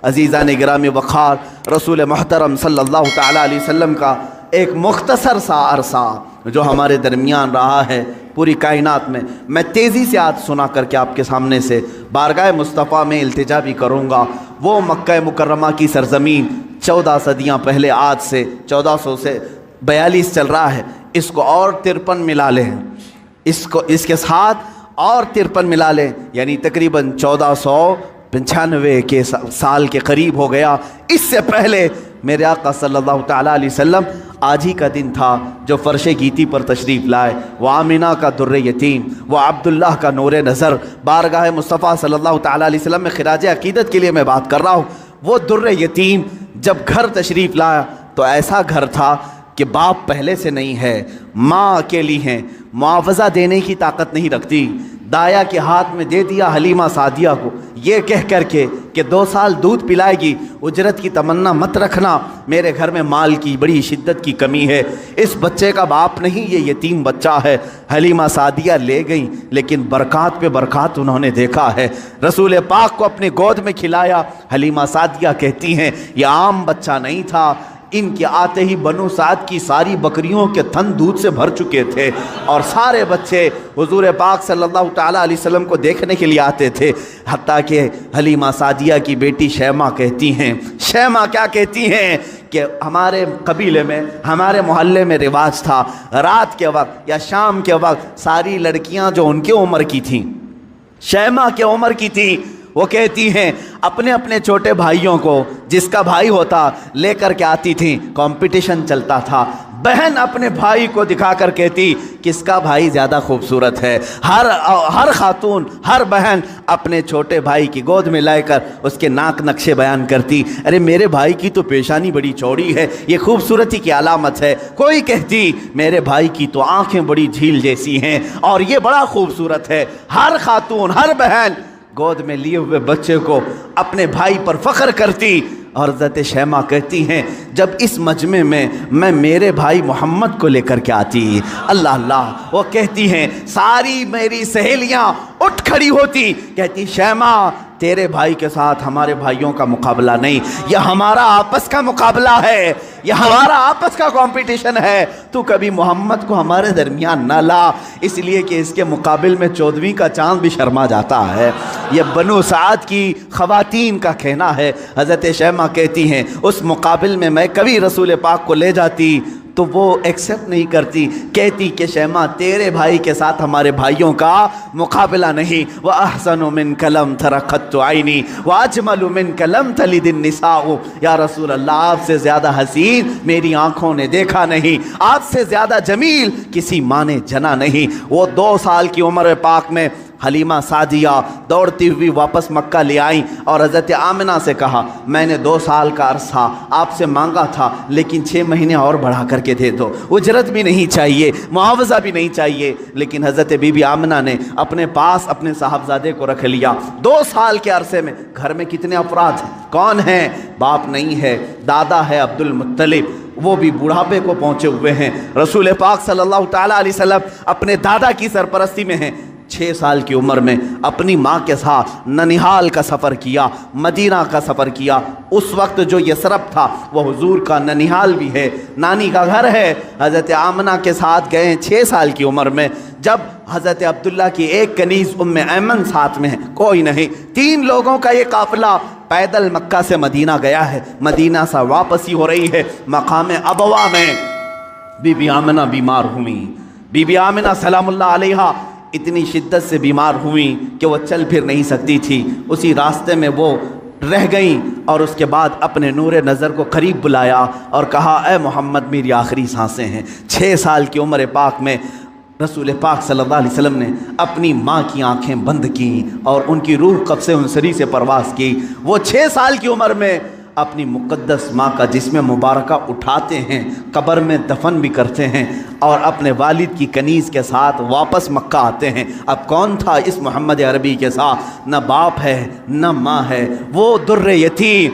عزیزان گرامی وقار، رسول محترم صلی اللہ تعالیٰ علیہ وسلم کا ایک مختصر سا عرصہ جو ہمارے درمیان رہا ہے پوری کائنات میں تیزی سے آج سنا کر کے آپ کے سامنے سے بارگاہ مصطفیٰ میں التجا بھی کروں گا۔ وہ مکہ مکرمہ کی سرزمین 14 صدیاں پہلے، آج سے 1400 سے 42 چل رہا ہے، اس کو اور 53 ملا لیں، اس کے ساتھ اور 53 ملا لیں، یعنی تقریباً 1495 کے سال کے قریب ہو گیا۔ اس سے پہلے میرے آقا صلی اللہ تعالیٰ علیہ وسلم آج ہی کا دن تھا جو فرش گیتی پر تشریف لائے۔ وہ آمینہ کا در یتیم، وہ عبداللہ کا نور نظر، بارگاہ مصطفیٰ صلی اللہ تعالیٰ علیہ وسلم میں خراج عقیدت کے لیے میں بات کر رہا ہوں۔ وہ در یتیم جب گھر تشریف لایا تو ایسا گھر تھا کہ باپ پہلے سے نہیں ہے، ماں اکیلی ہیں، معاوضہ دینے کی طاقت نہیں رکھتی، دایا کے ہاتھ میں دے دیا حلیمہ سعدیہ کو، یہ کہہ کر کے کہ 2 سال دودھ پلائے گی، اجرت کی تمنا مت رکھنا، میرے گھر میں مال کی بڑی شدت کی کمی ہے، اس بچے کا باپ نہیں، یہ یتیم بچہ ہے۔ حلیمہ سعدیہ لے گئیں، لیکن برکات پہ برکات انہوں نے دیکھا ہے۔ رسول پاک کو اپنے گود میں کھلایا۔ حلیمہ سعدیہ کہتی ہیں یہ عام بچہ نہیں تھا، ان کے آتے ہی بنو سعد کی ساری بکریوں کے تھن دودھ سے بھر چکے تھے، اور سارے بچے حضور پاک صلی اللہ تعالیٰ علیہ وسلم کو دیکھنے کے لیے آتے تھے، حتیٰ کہ حلیمہ سعدیہ کی بیٹی شیمہ کہتی ہیں، شیمہ کیا کہتی ہیں کہ ہمارے قبیلے میں، ہمارے محلے میں رواج تھا، رات کے وقت یا شام کے وقت ساری لڑکیاں جو ان کے عمر کی تھیں، شیمہ کے عمر کی تھیں، وہ کہتی ہیں اپنے اپنے چھوٹے بھائیوں کو، جس کا بھائی ہوتا لے کر کے آتی تھیں، کمپٹیشن چلتا تھا، بہن اپنے بھائی کو دکھا کر کہتی کس کا بھائی زیادہ خوبصورت ہے، ہر خاتون، ہر بہن اپنے چھوٹے بھائی کی گود میں لے کر اس کے ناک نقشے بیان کرتی، ارے میرے بھائی کی تو پیشانی بڑی چوڑی ہے، یہ خوبصورتی کی علامت ہے، کوئی کہتی میرے بھائی کی تو آنکھیں بڑی جھیل جیسی ہیں اور یہ بڑا خوبصورت ہے۔ ہر خاتون، ہر بہن گود میں لیے ہوئے بچے کو اپنے بھائی پر فخر کرتی، اور حضرت شیمہ کہتی ہیں جب اس مجمع میں میں میرے بھائی محمد کو لے کر کے آتی، اللہ اللہ، وہ کہتی ہیں ساری میری سہیلیاں اٹھ کھڑی ہوتی، کہتی شیمہ تیرے بھائی کے ساتھ ہمارے بھائیوں کا مقابلہ نہیں، یہ ہمارا آپس کا مقابلہ ہے، یہ ہمارا آپس کا کمپٹیشن ہے، تو کبھی محمد کو ہمارے درمیان نہ لا، اس لیے کہ اس کے مقابل میں 14ویں کا چاند بھی شرما جاتا ہے۔ یہ بنو سعد کی خواتین کا کہنا ہے۔ حضرت شیمہ کہتی ہیں اس مقابل میں میں کبھی رسول پاک کو لے جاتی تو وہ ایکسیپٹ نہیں کرتی، کہتی کہ شیمہ تیرے بھائی کے ساتھ ہمارے بھائیوں کا مقابلہ نہیں، وَأَحْسَنُ مِنْكَ لَمْ تَرَ قَطُّ عَيْنِي وَأَجْمَلُ مِنْكَ لَمْ تَلِدِ النِّسَاءُ، یا رسول اللہ آپ سے زیادہ حسین میری آنکھوں نے دیکھا نہیں، آپ سے زیادہ جمیل کسی ماں نے جنا نہیں۔ وہ 2 سال کی عمر پاک میں حلیمہ سعدیہ دوڑتی ہوئی واپس مکہ لے آئیں اور حضرت آمنہ سے کہا میں نے 2 سال کا عرصہ آپ سے مانگا تھا، لیکن 6 مہینے اور بڑھا کر کے دے دو، اجرت بھی نہیں چاہیے، معاوضہ بھی نہیں چاہیے، لیکن حضرت بی بی آمنہ نے اپنے پاس اپنے صاحبزادے کو رکھ لیا۔ 2 سال کے عرصے میں گھر میں کتنے افراد ہیں، کون ہیں؟ باپ نہیں ہے، دادا ہے عبد المطلب، وہ بھی بڑھاپے کو پہنچے ہوئے ہیں۔ رسول پاک صلی اللہ تعالیٰ علیہ وسلم اپنے دادا کی سرپرستی میں ہیں۔ 6 سال کی عمر میں اپنی ماں کے ساتھ ننیحال کا سفر کیا، مدینہ کا سفر کیا۔ اس وقت جو یثرب تھا وہ حضور کا ننیحال بھی ہے، نانی کا گھر ہے۔ حضرت آمنہ کے ساتھ گئے 6 سال کی عمر میں، جب حضرت عبداللہ کی ایک کنیز ام ایمن ساتھ میں ہے، کوئی نہیں، 3 لوگوں کا یہ قافلہ پیدل مکہ سے مدینہ گیا ہے، مدینہ سے واپسی ہو رہی ہے۔ مقام ابوا میں بی بی آمنہ بیمار ہوئیں، بی بی آمنہ سلام اللہ علیہا اتنی شدت سے بیمار ہوئیں کہ وہ چل پھر نہیں سکتی تھی، اسی راستے میں وہ رہ گئیں، اور اس کے بعد اپنے نور نظر کو قریب بلایا اور کہا اے محمد میری آخری سانسیں ہیں۔ 6 سال کی عمر پاک میں رسول پاک صلی اللہ علیہ وسلم نے اپنی ماں کی آنکھیں بند کیں اور ان کی روح قبض انصری سے پرواز کی۔ وہ 6 سال کی عمر میں اپنی مقدس ماں کا جسم مبارکہ اٹھاتے ہیں، قبر میں دفن بھی کرتے ہیں، اور اپنے والد کی کنیز کے ساتھ واپس مکہ آتے ہیں۔ اب کون تھا اس محمد عربی کے ساتھ؟ نہ باپ ہے نہ ماں ہے، وہ در یتیم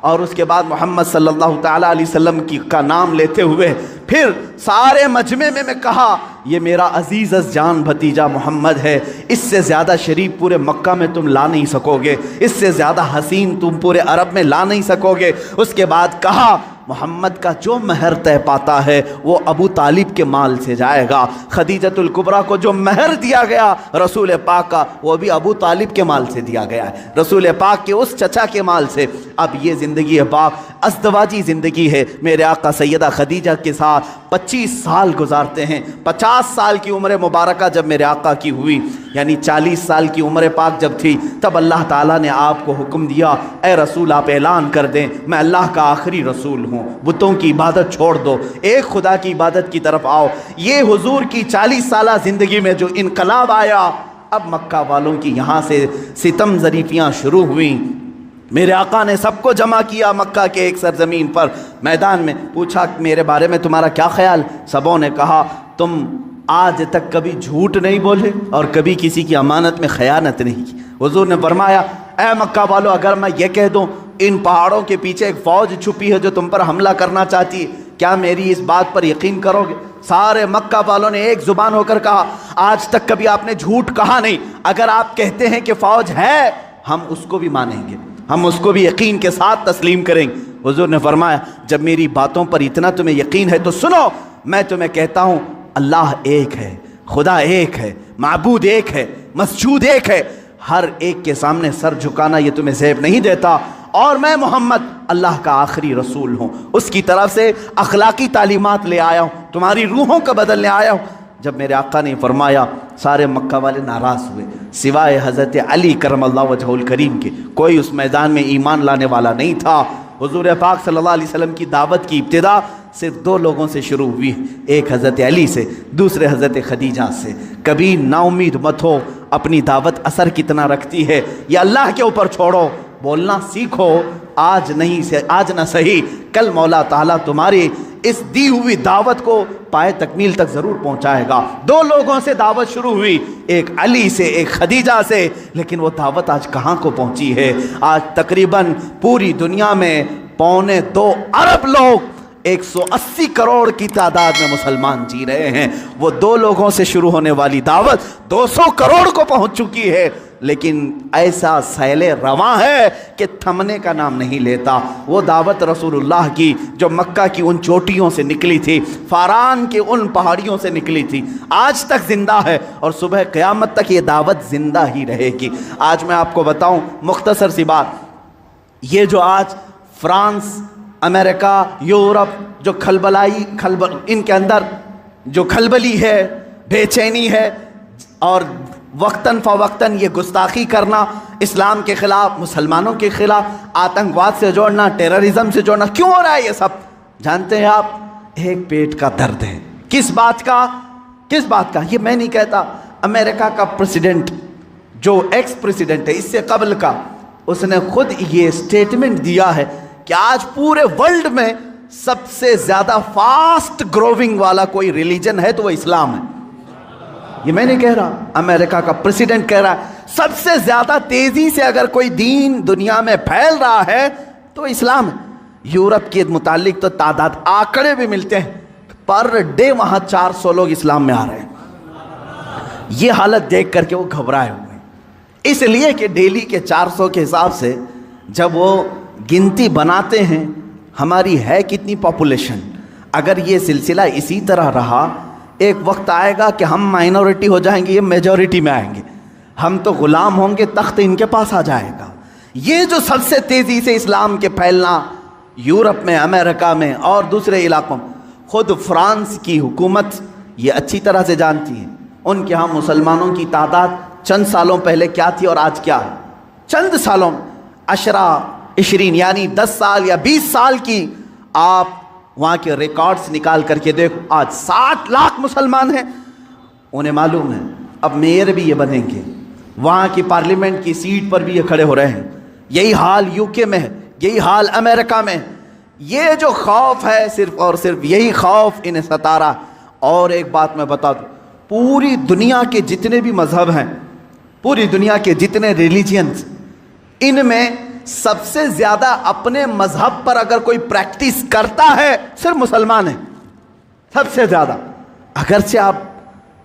اور اس کے بعد محمد صلی اللہ تعالیٰ علیہ وسلم کا نام لیتے ہوئے پھر سارے مجمع میں کہا یہ میرا عزیز از جان بھتیجا محمد ہے، اس سے زیادہ شریف پورے مکہ میں تم لا نہیں سکو گے، اس سے زیادہ حسین تم پورے عرب میں لا نہیں سکو گے۔ اس کے بعد کہا محمد کا جو مہر طے پاتا ہے وہ ابو طالب کے مال سے جائے گا، خدیجۃ الکبریٰ کو جو مہر دیا گیا رسول پاک کا وہ بھی ابو طالب کے مال سے دیا گیا ہے، رسول پاک کے اس چچا کے مال سے۔ اب یہ زندگی ہے پاک ازدواجی زندگی ہے، میرے آقا سیدہ خدیجہ کے ساتھ 25 سال گزارتے ہیں۔ 50 سال کی عمر مبارکہ جب میرے آقا کی ہوئی، یعنی 40 سال کی عمر پاک جب تھی، تب اللہ تعالیٰ نے آپ کو حکم دیا اے رسول آپ اعلان کر دیں میں اللہ کا آخری رسول ہوں، بتوں کی عبادت چھوڑ دو، ایک خدا کی عبادت کی طرف آؤ۔ یہ حضور کی 40 سالہ زندگی میں جو انقلاب آیا، اب مکہ والوں کی یہاں سے ستم ظریفیاں شروع ہوئیں۔ میرے آقا نے سب کو جمع کیا مکہ کے ایک سرزمین پر میدان میں، پوچھا میرے بارے میں تمہارا کیا خیال؟ سبوں نے کہا تم آج تک کبھی جھوٹ نہیں بولے اور کبھی کسی کی امانت میں خیانت نہیں کی۔ حضور نے فرمایا اے مکہ والو، اگر میں یہ کہہ دوں ان پہاڑوں کے پیچھے ایک فوج چھپی ہے جو تم پر حملہ کرنا چاہتی ہے، کیا میری اس بات پر یقین کرو گے؟ سارے مکہ والوں نے ایک زبان ہو کر کہا آج تک کبھی آپ نے جھوٹ کہا نہیں، اگر آپ کہتے ہیں کہ فوج ہے ہم اس کو بھی مانیں گے، ہم اس کو بھی یقین کے ساتھ تسلیم کریں گے۔ حضور نے فرمایا جب میری باتوں پر اتنا تمہیں یقین ہے تو سنو، میں تمہیں کہتا ہوں اللہ ایک ہے، خدا ایک ہے، معبود ایک ہے، مسجود ایک ہے، ہر ایک کے سامنے سر جھکانا یہ تمہیں زیب نہیں دیتا، اور میں محمد اللہ کا آخری رسول ہوں، اس کی طرف سے اخلاقی تعلیمات لے آیا ہوں، تمہاری روحوں کا بدلنے آیا ہوں۔ جب میرے آقا نے فرمایا سارے مکہ والے ناراض ہوئے، سوائے حضرت علی کرم اللہ وجہہ الکریم کے کوئی اس میدان میں ایمان لانے والا نہیں تھا۔ حضور پاک صلی اللہ علیہ وسلم کی دعوت کی ابتدا صرف 2 لوگوں سے شروع ہوئی، ایک حضرت علی سے، دوسرے حضرت خدیجہ سے۔ کبھی نا امید مت ہو، اپنی دعوت اثر کتنا رکھتی ہے یہ اللہ کے اوپر چھوڑو، بولنا سیکھو، آج نہ صحیح کل مولا تعالیٰ تمہاری اس دی ہوئی دعوت کو پائے تکمیل تک ضرور پہنچائے گا۔ 2 لوگوں سے دعوت شروع ہوئی، ایک علی سے ایک خدیجہ سے، لیکن وہ دعوت آج کہاں کو پہنچی ہے؟ آج تقریباً پوری دنیا میں 2.25 ارب لوگ 180 کروڑ کی تعداد میں مسلمان جی رہے ہیں، وہ 2 لوگوں سے شروع ہونے والی دعوت 200 کروڑ کو پہنچ چکی ہے، لیکن ایسا سیل رواں ہے کہ تھمنے کا نام نہیں لیتا۔ وہ دعوت رسول اللہ کی جو مکہ کی ان چوٹیوں سے نکلی تھی، فاران کے ان پہاڑیوں سے نکلی تھی، آج تک زندہ ہے اور صبح قیامت تک یہ دعوت زندہ ہی رہے گی۔ آج میں آپ کو بتاؤں مختصر سی بات، یہ جو آج فرانس، امریکہ، یورپ جو ان کے اندر جو کھلبلی ہے، بے چینی ہے، اور وقتاً فوقتاً یہ گستاخی کرنا، اسلام کے خلاف، مسلمانوں کے خلاف، آتنکواد سے جوڑنا، ٹیررزم سے جوڑنا، کیوں ہو رہا ہے یہ سب؟ جانتے ہیں آپ؟ ایک پیٹ کا درد ہے۔ کس بات کا؟ یہ میں نہیں کہتا، امریکہ کا پریزیڈنٹ جو ایکس پریزیڈنٹ ہے اس سے قبل کا، اس نے خود یہ سٹیٹمنٹ دیا ہے کہ آج پورے ورلڈ میں سب سے زیادہ فاسٹ گروونگ والا کوئی ریلیجن ہے تو وہ اسلام ہے۔ یہ میں نہیں کہہ رہا، امریکہ کا پریزیڈنٹ کہہ رہا ہے سب سے زیادہ تیزی سے اگر کوئی دین دنیا میں پھیل رہا ہے تو اسلام ہے۔ یورپ کے متعلق تو تعداد آنکڑے بھی ملتے ہیں، پر ڈے وہاں 400 لوگ اسلام میں آ رہے ہیں۔ یہ حالت دیکھ کر کے وہ گھبرائے ہوئے ہیں، اس لیے کہ ڈیلی کے 400 کے حساب سے جب وہ گنتی بناتے ہیں ہماری ہے کتنی پاپولیشن، اگر یہ سلسلہ اسی طرح رہا ایک وقت آئے گا کہ ہم مائنورٹی ہو جائیں گے، یہ میجورٹی میں آئیں گے، ہم تو غلام ہوں گے، تخت ان کے پاس آ جائے گا۔ یہ جو سب سے تیزی سے اسلام کے پھیلنا یورپ میں، امریکہ میں اور دوسرے علاقوں میں، خود فرانس کی حکومت یہ اچھی طرح سے جانتی ہے ان کے ہاں مسلمانوں کی تعداد چند سالوں پہلے کیا تھی اور آج کیا ہے۔ چند سالوں 20 یعنی 10 سال یا 20 سال کی آپ وہاں کے ریکارڈز نکال کر کے دیکھو، آج 60 لاکھ مسلمان ہیں۔ انہیں معلوم ہے اب میئر بھی یہ بنیں گے، وہاں کی پارلیمنٹ کی سیٹ پر بھی یہ کھڑے ہو رہے ہیں۔ یہی حال UK میں ہے، یہی حال امریکہ میں۔ یہ جو خوف ہے صرف اور صرف یہی خوف انہیں ستا رہا۔ اور ایک بات میں بتا دوں، پوری دنیا کے جتنے بھی مذہب ہیں، پوری دنیا کے جتنے ریلیجنز، ان میں سب سے زیادہ اپنے مذہب پر اگر کوئی پریکٹس کرتا ہے صرف مسلمان ہے، سب سے زیادہ. اگرچہ آپ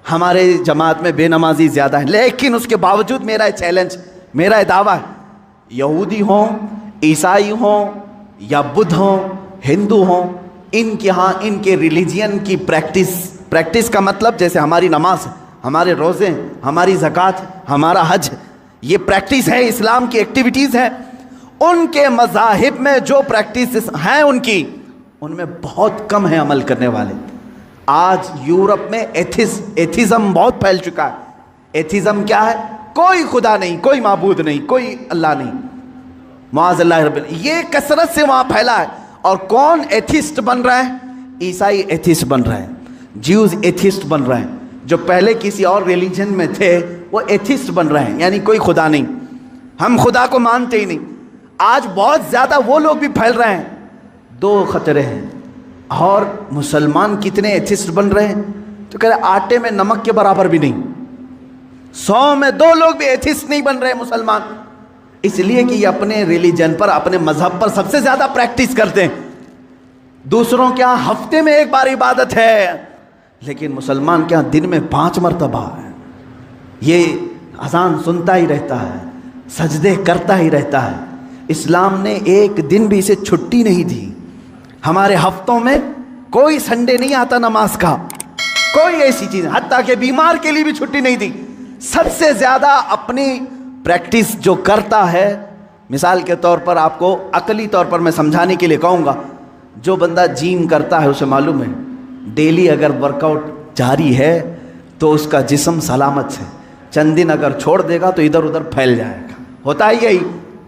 ہمارے جماعت میں بے نمازی زیادہ ہیں، لیکن اس کے باوجود میرا چیلنج، میرا دعویٰ ہے، یہودی ہوں، عیسائی ہوں یا بدھ ہوں، ہندو ہوں، ان کے ہاں ان کے ریلیجین کی پریکٹس کا مطلب جیسے ہماری نماز ہے، ہمارے روزے ہیں، ہماری زکوٰۃ ہے، ہمارا حج ہے، یہ پریکٹس ہے، اسلام کی ایکٹیویٹیز ہیں. ان کے مذاہب میں جو پریکٹس ہیں ان میں بہت کم ہیں عمل کرنے والے. آج یورپ میں ایتھیزم بہت پھیل چکا ہے. ایتھیزم کیا ہے؟ کوئی خدا نہیں، کوئی معبود نہیں، کوئی اللہ نہیں، معاذ اللہ رب العالمین. یہ کثرت سے وہاں پھیلا ہے. اور کون ایتھیسٹ بن رہا ہے؟ عیسائی ایتھیسٹ بن رہے ہیں، جیوز ایتھیسٹ بن رہے ہیں. جو پہلے کسی اور ریلیجن میں تھے وہ ایتھیسٹ بن رہے ہیں، یعنی کوئی خدا نہیں، ہم خدا کو مانتے ہی نہیں. آج بہت زیادہ وہ لوگ بھی پھیل رہے ہیں. دو خطرے ہیں. اور مسلمان کتنے ایتھیسٹ بن رہے ہیں تو کہہ رہے آٹے میں نمک کے برابر بھی نہیں. 100 میں 2 لوگ بھی ایتھیسٹ نہیں بن رہے مسلمان، اس لیے کہ یہ اپنے ریلیجن پر، اپنے مذہب پر سب سے زیادہ پریکٹس کرتے ہیں. دوسروں کے ہاں ہفتے میں 1 بار عبادت ہے، لیکن مسلمان کے ہاں دن میں 5 مرتبہ ہے. یہ اذان سنتا ہی رہتا ہے، سجدے کرتا ہی رہتا ہے. اسلام نے ایک دن بھی اسے چھٹی نہیں دی. ہمارے ہفتوں میں کوئی سنڈے نہیں آتا نماز کا، کوئی ایسی چیز، حتیٰ کہ بیمار کے لیے بھی چھٹی نہیں دی. سب سے زیادہ اپنی پریکٹس جو کرتا ہے، مثال کے طور پر آپ کو عقلی طور پر میں سمجھانے کے لیے کہوں گا، جو بندہ جیم کرتا ہے اسے معلوم ہے ڈیلی اگر ورک آؤٹ جاری ہے تو اس کا جسم سلامت ہے. چند دن اگر چھوڑ دے گا تو ادھر ادھر پھیل جائے گا. ہوتا ہے یہی،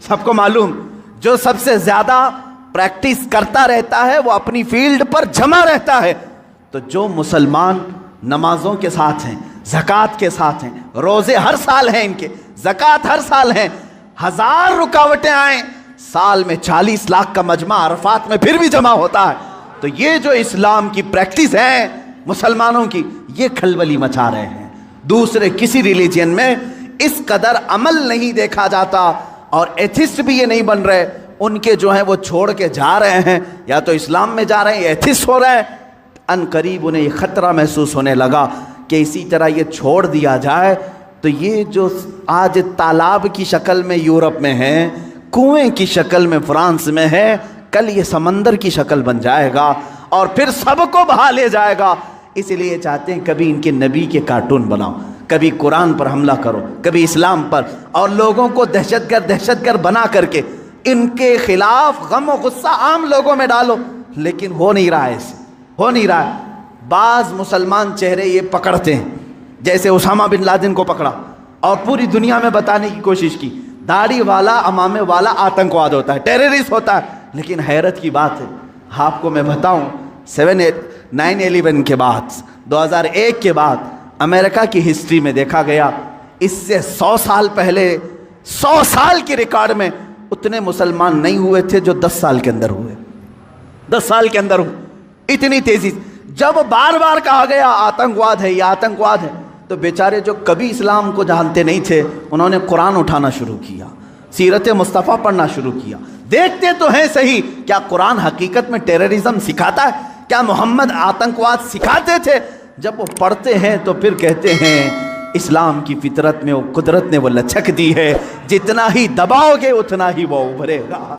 سب کو معلوم. جو سب سے زیادہ پریکٹس کرتا رہتا ہے وہ اپنی فیلڈ پر جمع رہتا ہے. تو جو مسلمان نمازوں کے ساتھ ہیں، زکوٰۃ کے ساتھ ہیں، روزے ہر سال ہیں ان کے، زکوٰۃ ہر سال ہیں، 1000 رکاوٹیں آئیں، سال میں 40 لاکھ کا مجمع عرفات میں پھر بھی جمع ہوتا ہے. تو یہ جو اسلام کی پریکٹس ہے مسلمانوں کی، یہ کھلبلی مچا رہے ہیں. دوسرے کسی ریلیجن میں اس قدر عمل نہیں دیکھا جاتا، اور ایتھسٹ بھی یہ نہیں بن رہے. ان کے جو ہیں وہ چھوڑ کے جا رہے ہیں، یا تو اسلام میں جا رہے ہیں یا ایتھسٹ ہو رہے ہیں. ان قریب انہیں یہ خطرہ محسوس ہونے لگا کہ اسی طرح یہ چھوڑ دیا جائے تو یہ جو آج تالاب کی شکل میں یورپ میں ہے، کنویں کی شکل میں فرانس میں ہے، کل یہ سمندر کی شکل بن جائے گا اور پھر سب کو بہا لے جائے گا. اس لیے چاہتے ہیں کبھی ان کے نبی کے کارٹون بناؤ، کبھی قرآن پر حملہ کرو، کبھی اسلام پر، اور لوگوں کو دہشت گرد بنا کر کے ان کے خلاف غم و غصہ عام لوگوں میں ڈالو. لیکن ہو نہیں رہا ہے، ایسے ہو نہیں رہا ہے. بعض مسلمان چہرے یہ پکڑتے ہیں، جیسے اسامہ بن لادن کو پکڑا اور پوری دنیا میں بتانے کی کوشش کی داڑھی والا، امامے والا آتنکواد ہوتا ہے، ٹیررسٹ ہوتا ہے. لیکن حیرت کی بات ہے، آپ کو میں بتاؤں، 9/11 کے بعد، 2001 کے بعد امریکہ کی ہسٹری میں دیکھا گیا، اس سے 100 سال پہلے، 100 سال کے ریکارڈ میں اتنے مسلمان نہیں ہوئے تھے جو 10 سال کے اندر ہوئے. 10 سال کے اندر ہوئے اتنی تیزی. جب بار بار کہا گیا آتنکواد ہے، یہ آتنکواد ہے، تو بیچارے جو کبھی اسلام کو جانتے نہیں تھے انہوں نے قرآن اٹھانا شروع کیا، سیرت مصطفیٰ پڑھنا شروع کیا. دیکھتے تو ہیں صحیح، کیا قرآن حقیقت میں ٹیررزم سکھاتا ہے؟ کیا محمد آتنکواد سکھاتے تھے؟ جب وہ پڑھتے ہیں تو پھر کہتے ہیں اسلام کی فطرت میں وہ قدرت نے وہ لچک دی ہے، جتنا ہی دباؤ گے اتنا ہی وہ ابھرے گا.